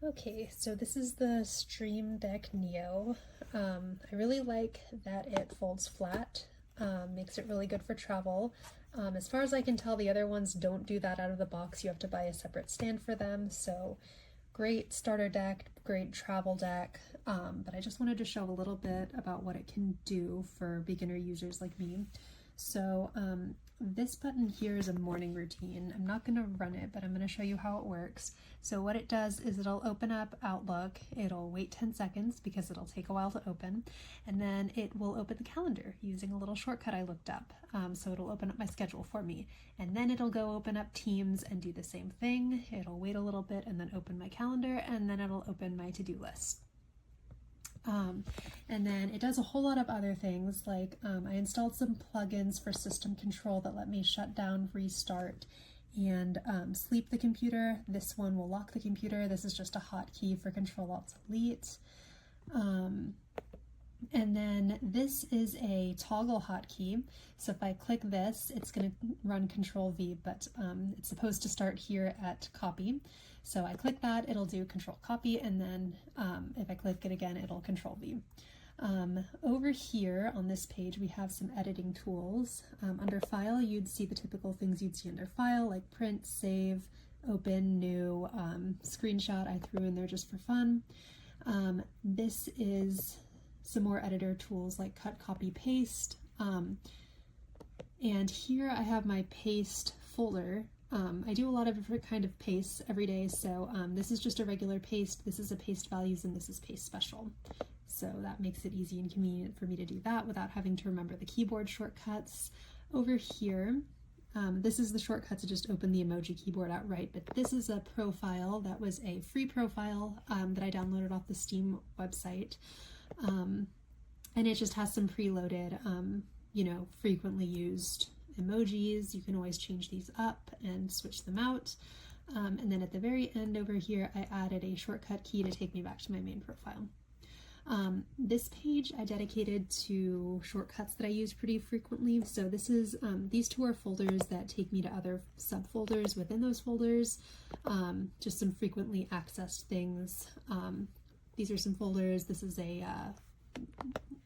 Okay, so this is the Stream Deck Neo. I really like that it folds flat, makes it really good for travel. As far as I can tell, the other ones don't do that out of the box. You have to buy a separate stand for them. So great starter deck, great travel deck. But I just wanted to show a little bit about what it can do for beginner users like me. So this button here is a morning routine. I'm not going to run it, but I'm going to show you how it works. So what it does is it'll open up Outlook. It'll wait 10 seconds because it'll take a while to open, and then it will open the calendar using a little shortcut I looked up. So it'll open up my schedule for me, and then it'll go open up Teams and do the same thing. It'll wait a little bit and then open my calendar, and then it'll open my to-do list. And then it does a whole lot of other things, like I installed some plugins for system control that let me shut down, restart, and sleep the computer. This one will lock the computer. This is just a hotkey for Control-Alt-Delete. And then this is a toggle hotkey. So if I click this, it's going to run Control V, but it's supposed to start here at copy. So I click that, it'll do Control Copy, and then if I click it again, it'll Control V. Over here on this page, we have some editing tools. Under File, you'd see the typical things you'd see under File, like print, save, open, new, screenshot I threw in there just for fun. This is some more editor tools like cut, copy, paste. And here I have my paste folder. I do a lot of different kind of pastes every day, so this is just a regular paste, this is a paste values, and this is paste special. So that makes it easy and convenient for me to do that without having to remember the keyboard shortcuts. Over here, this is the shortcut to just open the emoji keyboard outright, but this is a profile that was a free profile that I downloaded off the Steam website. And it just has some preloaded, frequently used emojis. You can always change these up and switch them out. And then at the very end over here, I added a shortcut key to take me back to my main profile. This page I dedicated to shortcuts that I use pretty frequently. So this is, these two are folders that take me to other subfolders within those folders, just some frequently accessed things. These are some folders. This is a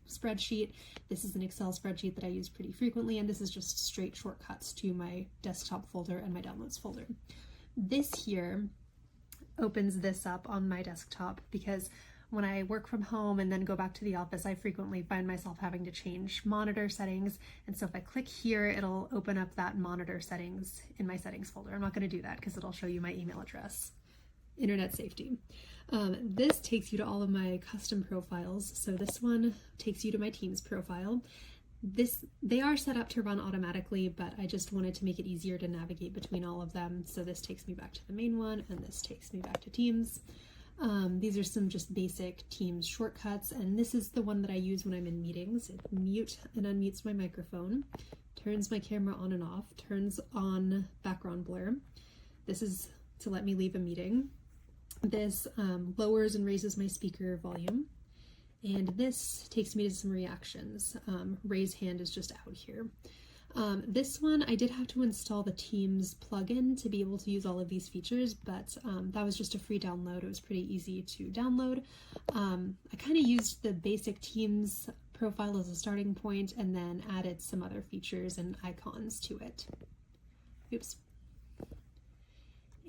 spreadsheet. This is an Excel spreadsheet that I use pretty frequently, and this is just straight shortcuts to my desktop folder and my downloads folder. This here opens this up on my desktop because when I work from home and then go back to the office, I frequently find myself having to change monitor settings. And so if I click here, it'll open up that monitor settings in my settings folder. I'm not going to do that because it'll show you my email address. Internet safety. This takes you to all of my custom profiles. So this one takes you to my Teams profile. They are set up to run automatically, but I just wanted to make it easier to navigate between all of them. So this takes me back to the main one, and this takes me back to Teams. These are some just basic Teams shortcuts, and this is the one that I use when I'm in meetings. It mute and unmutes my microphone, turns my camera on and off, turns on background blur. This is to let me leave a meeting. This lowers and raises my speaker volume, and this takes me to some reactions. Raise hand is just out here. This one, I did have to install the Teams plugin to be able to use all of these features, but that was just a free download. It was pretty easy to download. I kind of used the basic Teams profile as a starting point and then added some other features and icons to it. Oops.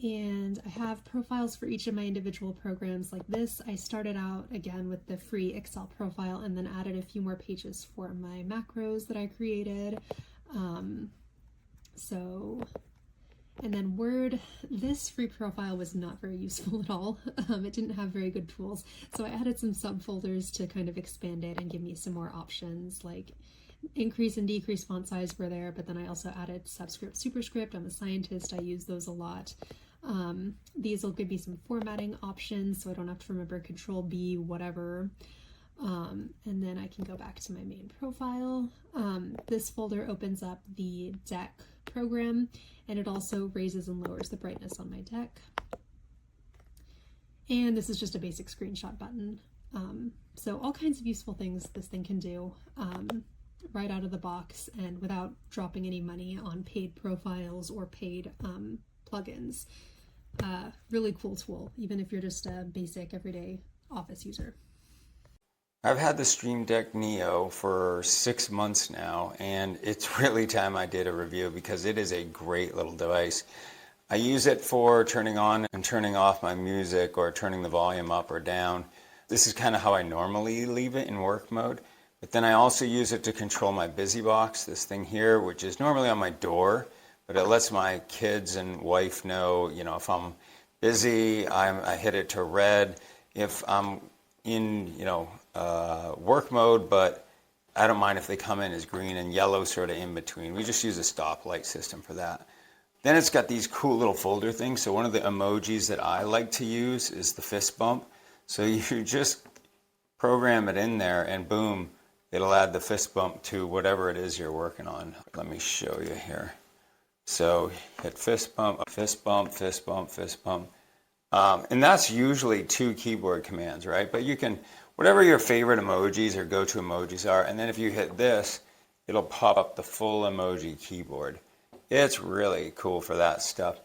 And I have profiles for each of my individual programs like this. I started out again with the free Excel profile and then added a few more pages for my macros that I created. And then Word, this free profile was not very useful at all. It didn't have very good tools. So I added some subfolders to kind of expand it and give me some more options, like increase and decrease font size were there, but then I also added subscript, superscript. I'm a scientist, I use those a lot. These will give me some formatting options so I don't have to remember Control B, whatever. And then I can go back to my main profile. This folder opens up the deck program, and it also raises and lowers the brightness on my deck. And this is just a basic screenshot button. So all kinds of useful things this thing can do right out of the box and without dropping any money on paid profiles or paid plugins. Really cool tool, even if you're just a basic everyday office user. I've had the Stream Deck Neo for 6 months now, and it's really time I did a review because it is a great little device. I use it for turning on and turning off my music or turning the volume up or down. This is kind of how I normally leave it in work mode. But then I also use it to control my busy box, this thing here, which is normally on my door, but it lets my kids and wife know, if I'm busy, I hit it to red. If I'm in, work mode, but I don't mind if they come in as green and yellow sort of in between. We just use a stoplight system for that. Then it's got these cool little folder things. So one of the emojis that I like to use is the fist bump. So you just program it in there and boom, it'll add the fist bump to whatever it is you're working on. Let me show you here. So hit fist bump, fist bump, fist bump, fist bump. And that's usually 2 keyboard commands, right? But you can, whatever your favorite emojis or go-to emojis are, and then if you hit this, it'll pop up the full emoji keyboard. It's really cool for that stuff.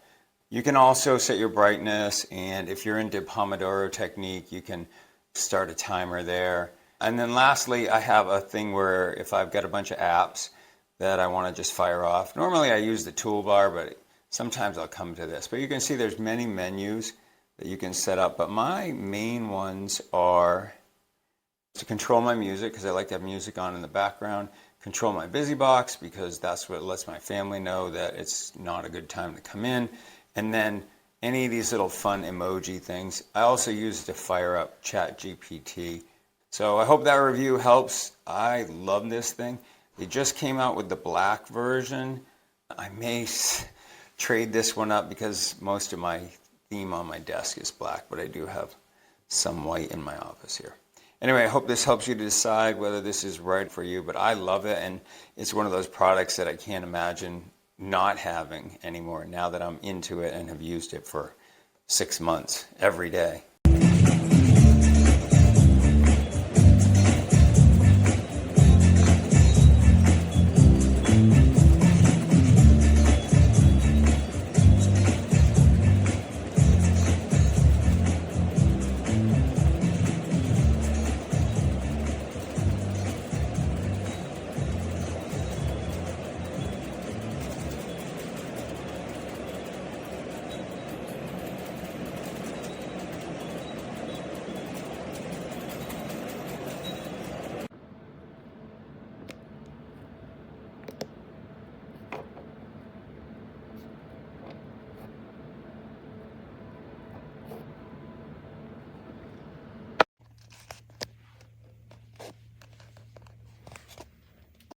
You can also set your brightness, and if you're into Pomodoro technique, you can start a timer there. And then lastly, I have a thing where if I've got a bunch of apps that I want to just fire off, normally I use the toolbar, but sometimes I'll come to this. But you can see there's many menus that you can set up, but my main ones are to control my music because I like to have music on in the background, control my busy box because that's what lets my family know that it's not a good time to come in, and then any of these little fun emoji things. I also use it to fire up ChatGPT. So I hope that review helps. I love this thing. They just came out with the black version. I may trade this one up because most of my theme on my desk is black, but I do have some white in my office here. Anyway, I hope this helps you to decide whether this is right for you, but I love it, and it's one of those products that I can't imagine not having anymore now that I'm into it and have used it for 6 months every day.